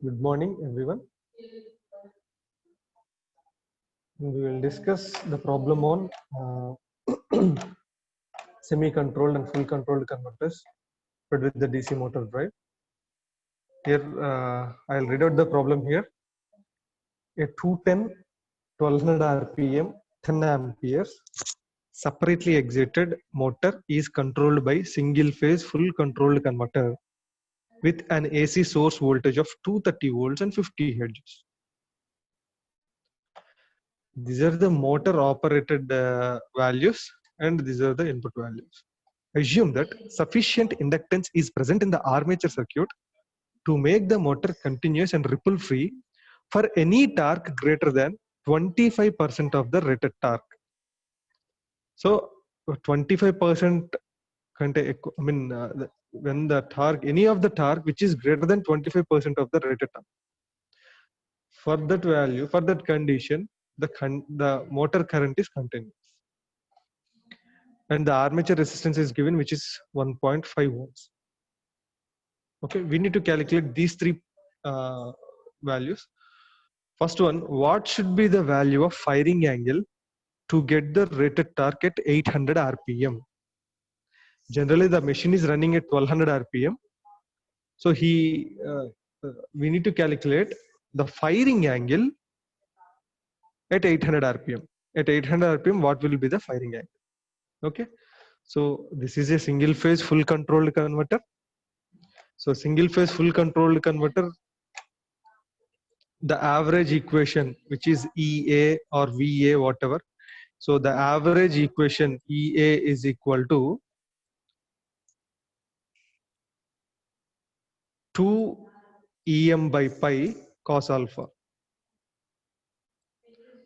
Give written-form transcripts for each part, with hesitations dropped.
Good morning, everyone. We will discuss the problem on semi-controlled and full controlled converters but with the DC motor drive. Here, I'll read out the problem here. A 210 1200 RPM 10 amperes separately excited motor is controlled by single phase full controlled converter with an AC source voltage of 230 volts and 50 hertz. These are the motor operated values and these are the input values. Assume that sufficient inductance is present in the armature circuit to make the motor continuous and ripple free for any torque greater than 25% of the rated torque. So 25%, when the torque, any of the torque which is greater than 25% of the rated torque. For that value, for that condition, the motor current is continuous. And the armature resistance is given, which is 1.5 ohms. Okay, we need to calculate these three values. First one, what should be the value of firing angle to get the rated torque at 800 RPM? Generally, the machine is running at 1200 RPM. So we need to calculate the firing angle at 800 RPM. At 800 RPM, what will be the firing angle? Okay, so this is a single phase full controlled converter. So single phase full controlled converter, the average equation, which is EA or VA, whatever. So the average equation EA is equal to 2 EM by pi cos alpha.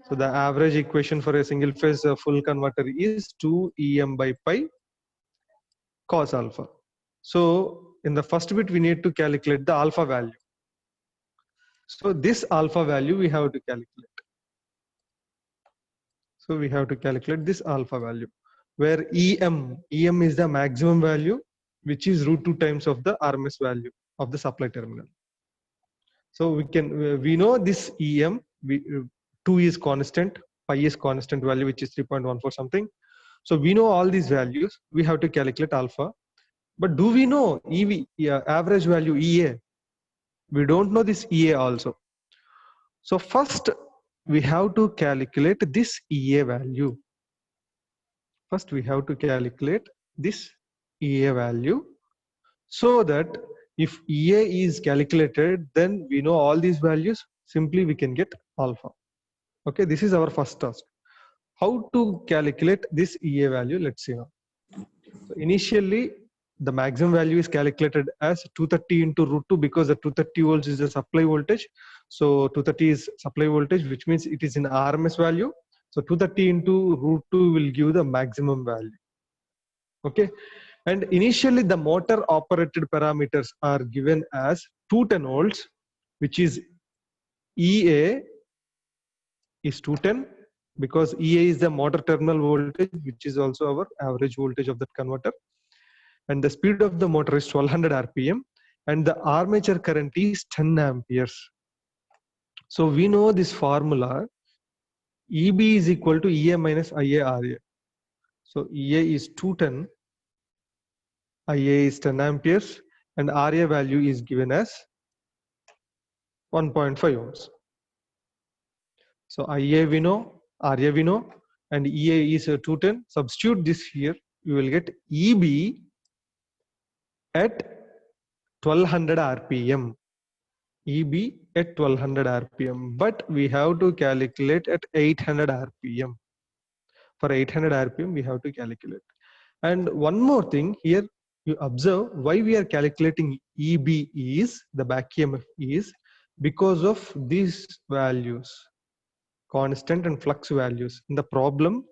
So the average equation for a single phase full converter is 2 EM by pi cos alpha. So in the first bit, we need to calculate the alpha value. So this alpha value we have to calculate. So we have to calculate this alpha value, where EM is the maximum value, which is root 2 times of the RMS value of the supply terminal. So we know this EM, 2 is constant, pi is constant value, which is 3.14 something. So we know all these values. We have to calculate alpha. But do we know EV, average value EA? We don't know this EA also. So first we have to calculate this EA value. First we have to calculate this EA value, so that if EA is calculated, then we know all these values, simply we can get alpha. Okay, this is our first task. How to calculate this EA value? Let's see now. So initially, the maximum value is calculated as 230 into root 2, because the 230 volts is the supply voltage. So 230 is supply voltage, which means it is in RMS value. So 230 into root 2 will give the maximum value. Okay. And initially the motor operated parameters are given as 210 volts, which is EA is 210, because EA is the motor terminal voltage, which is also our average voltage of that converter. And the speed of the motor is 1200 RPM and the armature current is 10 amperes. So we know this formula, EB is equal to EA minus IA RA. So EA is 210, IA is 10 amperes and RA value is given as 1.5 ohms. So IA we know, RA we know, and EA is 210. Substitute this here, you will get EB at 1200 RPM. EB at 1200 RPM, but we have to calculate at 800 RPM. For 800 RPM, we have to calculate. And one more thing here, you observe why we are calculating EB is, the back EMF is, because of these values, constant and flux values. In the problem,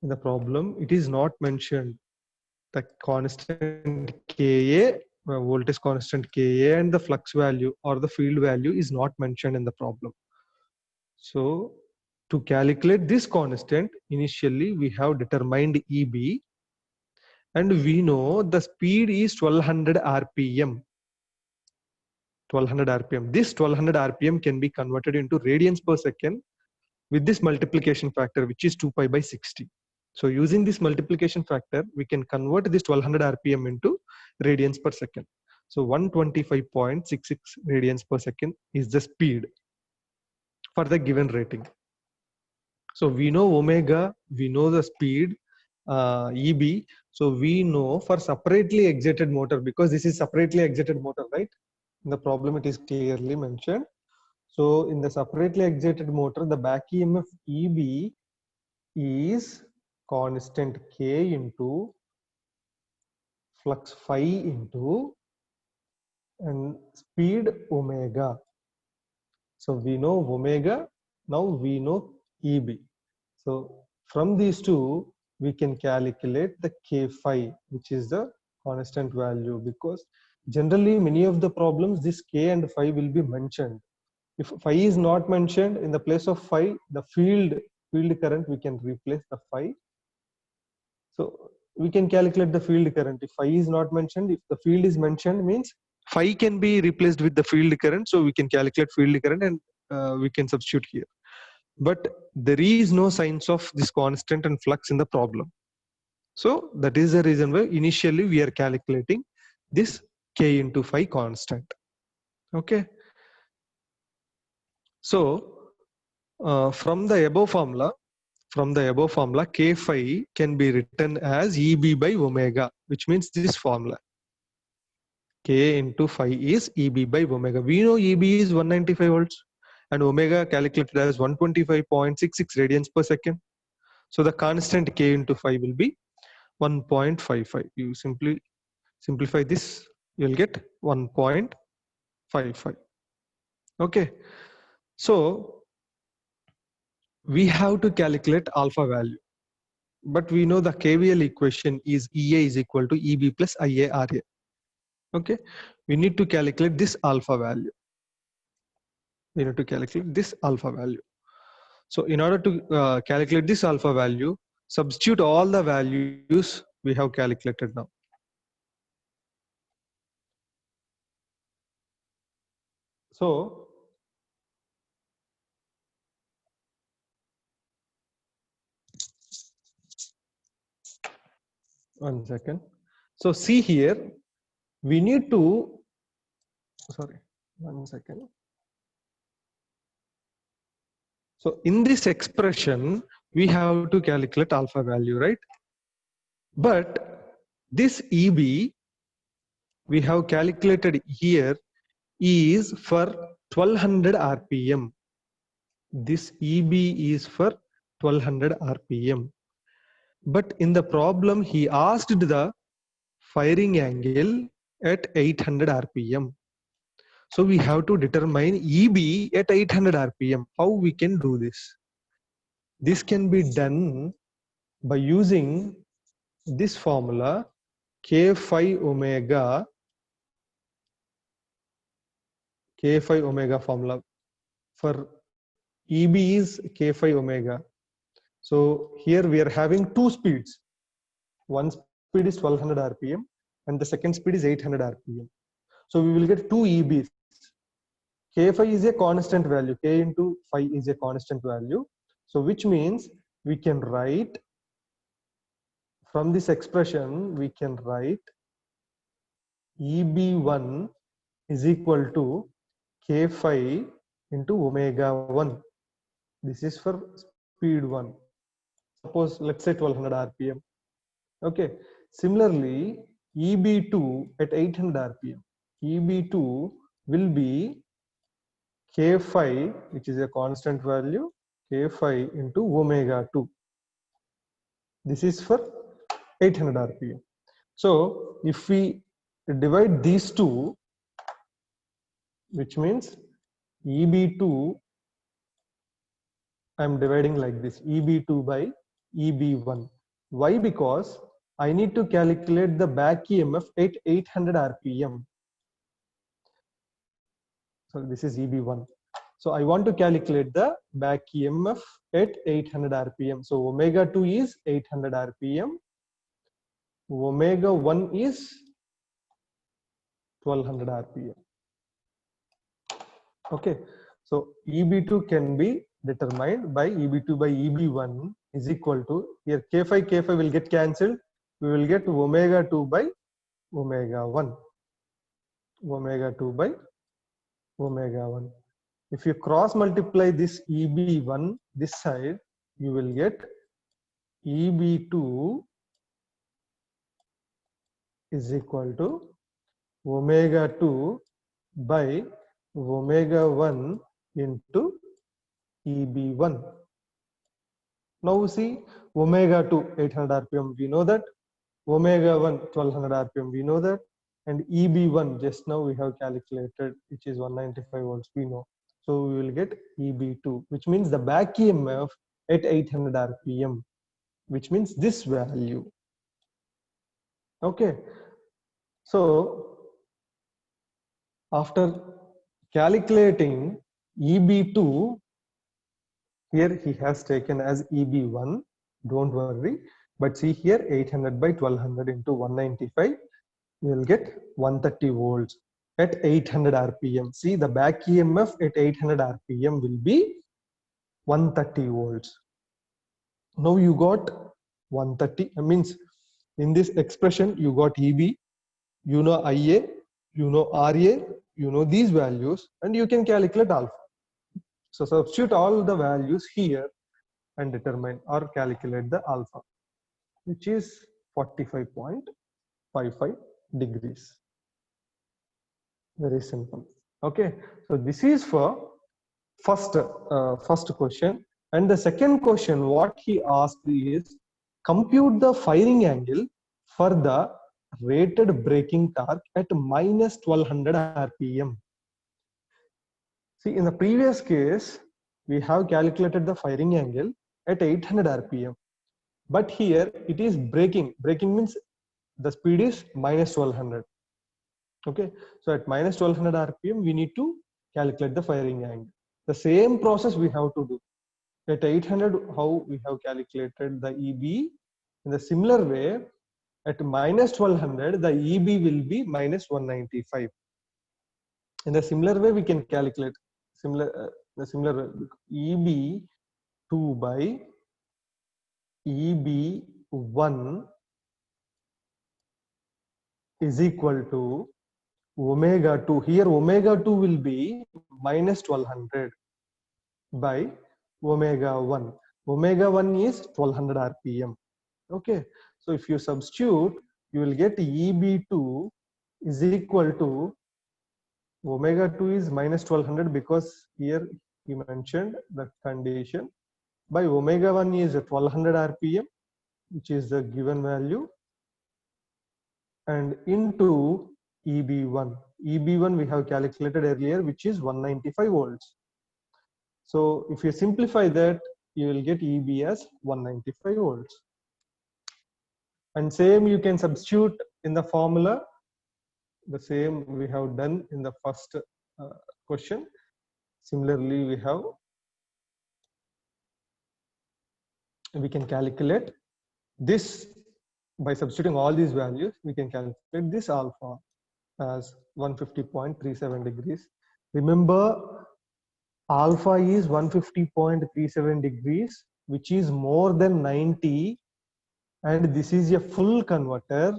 it is not mentioned. The constant Ka, voltage constant Ka, and the flux value or the field value is not mentioned in the problem. So to calculate this constant, initially we have determined EB and we know the speed is 1200 RPM. 1200 RPM. This 1200 RPM can be converted into radians per second with this multiplication factor, which is 2 pi by 60. So using this multiplication factor, we can convert this 1200 RPM into radians per second. So 125.66 radians per second is the speed for the given rating. So we know omega, we know the speed, EB. So we know for separately excited motor, because this is separately excited motor, right? In the problem it is clearly mentioned. So in the separately excited motor, the back EMF EB is constant K into flux phi into and speed omega. So we know omega, now we know EB. So from these two, we can calculate the K phi, which is the constant value, because generally many of the problems, this K and phi will be mentioned. If phi is not mentioned, in the place of phi, the field current, we can replace the phi. So we can calculate the field current. If phi is not mentioned, if the field is mentioned, means phi can be replaced with the field current. So we can calculate field current and we can substitute here. But there is no signs of this constant and flux in the problem. So that is the reason why initially we are calculating this K into phi constant. Okay. So from the above formula, K phi can be written as EB by omega, which means this formula. K into phi is EB by omega. We know EB is 195 volts and omega calculated as 125.66 radians per second. So the constant K into phi will be 1.55. You simply simplify this, you'll get 1.55. Okay. So we have to calculate alpha value, but we know the KVL equation is EA is equal to EB plus IARA. Okay. We need to calculate this alpha value. So in order to calculate this alpha value, substitute all the values we have calculated now. So one second. So see here, we need to, sorry, one second. So in this expression, we have to calculate alpha value, right? But this EB we have calculated here is for 1200 RPM. This EB is for 1200 RPM. But in the problem, he asked the firing angle at 800 RPM. So we have to determine EB at 800 RPM. How we can do this? This can be done by using this formula K phi omega formula. For EB is K phi omega. So here we are having two speeds. One speed is 1200 RPM and the second speed is 800 RPM. So we will get two EBs. K phi is a constant value. K into phi is a constant value. So which means we can write from this expression, we can write EB1 is equal to K phi into omega 1. This is for speed 1. Suppose let's say 1200 RPM. Okay. Similarly, EB2 at 800 RPM. EB2 will be K phi, which is a constant value, K phi into omega 2. This is for 800 RPM. So if we divide these two, which means EB2, I'm dividing like this, EB2 by EB1. Why? Because I need to calculate the back EMF at 800 RPM. So this is EB1. So I want to calculate the back EMF at 800 RPM. So omega 2 is 800 RPM. Omega 1 is 1200 RPM. Okay, so EB2 can be determined by EB2 by EB1 is equal to, here K5 will get cancelled. We will get omega 2 by omega 1. Omega 2 by omega 1. If you cross multiply this EB1 this side, you will get EB2 is equal to omega 2 by omega 1 into EB1. Now see, omega 2 800 rpm, we know that. Omega 1 1200 rpm, we know that. And EB1 just now we have calculated, which is 195 volts, we know. So we will get EB2, which means the back EMF at 800 rpm, which means this value. Okay, so after calculating EB2, here he has taken as EB1, don't worry, but see here 800 by 1200 into 195, you will get 130 volts at 800 rpm. See, the back EMF at 800 rpm will be 130 volts. Now you got 130, means in this expression you got EB, you know IA, you know RA, you know these values, and you can calculate alpha. So substitute all the values here and determine or calculate the alpha, which is 45.55 degrees. Very simple. Okay, so this is for first question. And the second question what he asked is, compute the firing angle for the rated braking torque at minus 1200 rpm. See, in the previous case we have calculated the firing angle at 800 rpm, but here it is braking. Braking means the speed is minus 1200. Okay, so at minus 1200 rpm we need to calculate the firing angle. The same process we have to do. At 800, how we have calculated the EB, in the similar way at minus 1200 the EB will be minus 195. In the similar way we can calculate the similar way, EB 2 by EB1 is equal to omega 2. Here omega 2 will be minus 1200 by omega 1. Omega 1 is 1200 rpm. Okay, so if you substitute, you will get EB2 is equal to omega 2 is minus 1200 because here he mentioned the condition, by omega 1 is 1200 rpm, which is the given value, and into EB1. EB1 we have calculated earlier, which is 195 volts. So if you simplify that, you will get EB as 195 volts. And same you can substitute in the formula, the same we have done in the first question. Similarly, we can calculate this by substituting all these values. We can calculate this alpha as 150.37 degrees. Remember, alpha is 150.37 degrees, which is more than 90, and this is a full converter.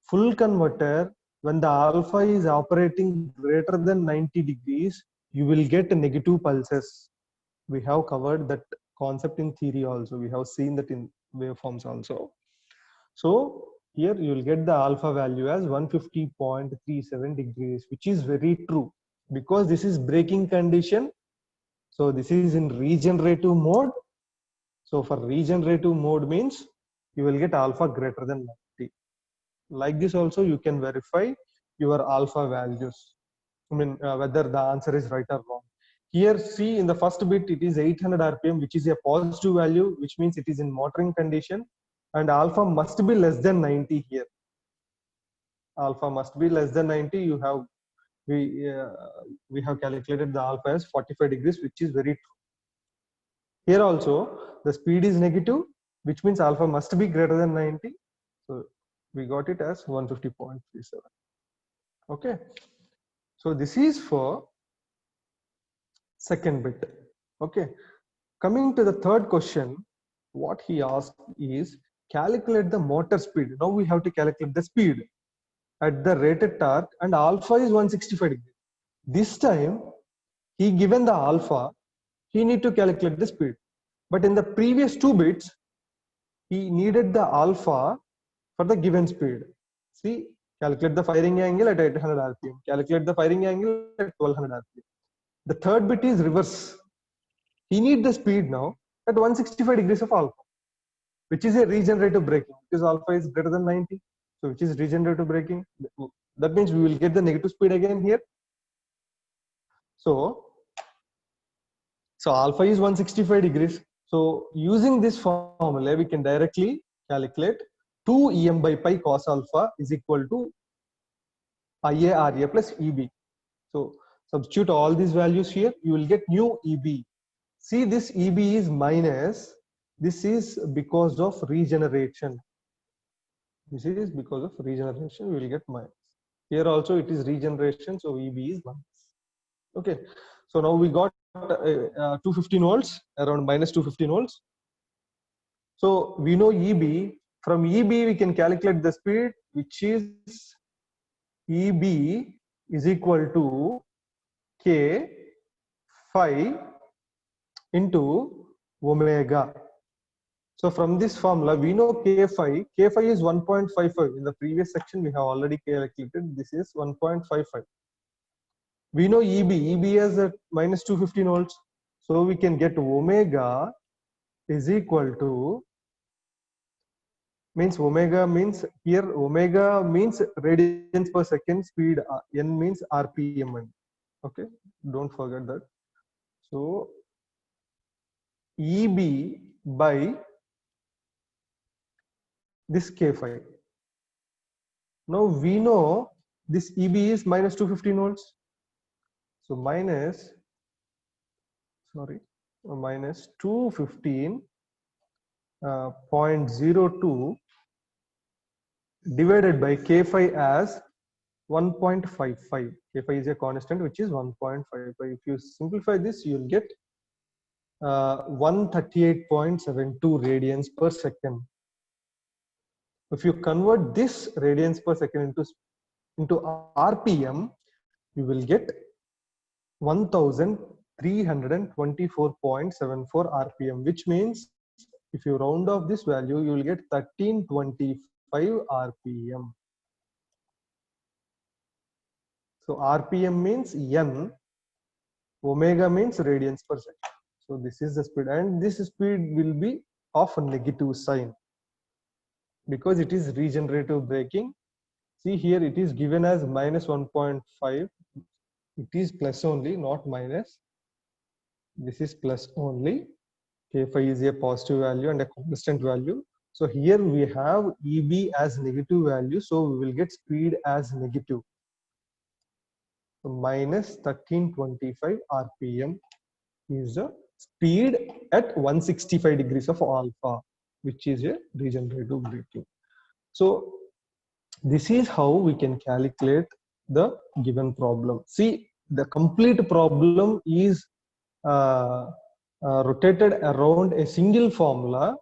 Full converter, when the alpha is operating greater than 90 degrees, you will get negative pulses. We have covered that concept in theory also. We have seen that in waveforms also. So here you will get the alpha value as 150.37 degrees, which is very true because this is braking condition. So this is in regenerative mode. So for regenerative mode means you will get alpha greater than 90. Like this also you can verify your alpha values. I mean whether the answer is right or wrong. Here see, in the first bit it is 800 rpm, which is a positive value, which means it is in motoring condition, and alpha must be less than 90 here. Alpha must be less than 90. You have we have calculated the alpha as 45 degrees, which is very true. Here also the speed is negative, which means alpha must be greater than 90. So we got it as 150.37. Okay, so this is for second bit. Okay, coming to the third question, what he asked is calculate the motor speed. Now we have to calculate the speed at the rated torque, and alpha is 165 degrees. This time he given the alpha, he need to calculate the speed, but in the previous two bits he needed the alpha for the given speed. See, calculate the firing angle at 800 rpm, calculate the firing angle at 1200 rpm. The third bit is reverse. He need the speed now at 165 degrees of alpha, which is a regenerative braking, because alpha is greater than 90. So which is regenerative braking. That means we will get the negative speed again here. So alpha is 165 degrees. So using this formula, we can directly calculate 2 em by pi cos alpha is equal to Ia Ra plus Eb. So substitute all these values here, you will get new Eb. See, this Eb is minus, this is because of regeneration. This is because of regeneration, we will get minus. Here also it is regeneration, so Eb is minus. Okay, so now we got 215 volts, around minus 215 volts. So we know Eb. From Eb we can calculate the speed, which is Eb is equal to K phi into omega. So from this formula we know K phi is 1.55. In the previous section we have already calculated, this is 1.55. We know Eb is at minus 215 volts. So we can get omega is equal to, means omega means here, omega means radians per second, speed, n means rpm. Okay, don't forget that. So Eb by this K phi. Now we know this Eb is minus 215 volts. So minus 215.02 divided by K phi as 1.55. K phi is a constant, which is 1.55. If you simplify this, you will get 138.72 radians per second. If you convert this radians per second into RPM, you will get 1324.74 RPM, which means if you round off this value, you will get 1325 RPM. So RPM means N, omega means radians per second. So this is the speed, and this speed will be of a negative sign because it is regenerative braking. See, here it is given as minus 1.5. It is plus only, not minus. This is plus only. K phi is a positive value and a constant value. So here we have Eb as negative value, so we will get speed as negative. So minus 1325 RPM is the speed at 165 degrees of alpha, which is a regenerative braking. So this is how we can calculate the given problem. See, the complete problem is rotated around a single formula.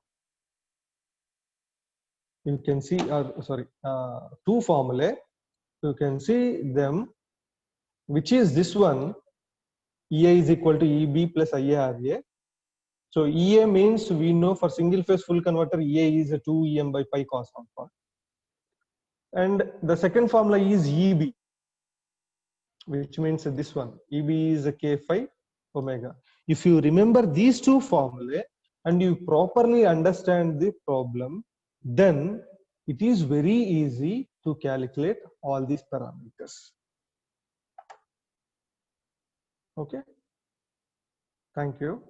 You can see, two formulae. You can see them, which is this one. EA is equal to EB plus IARA. So EA means, we know for single phase full converter, EA is a 2 EM by pi cos alpha. And the second formula is EB, which means this one. EB is a K phi omega. If you remember these two formulae and you properly understand the problem, then it is very easy to calculate all these parameters. Okay. Thank you.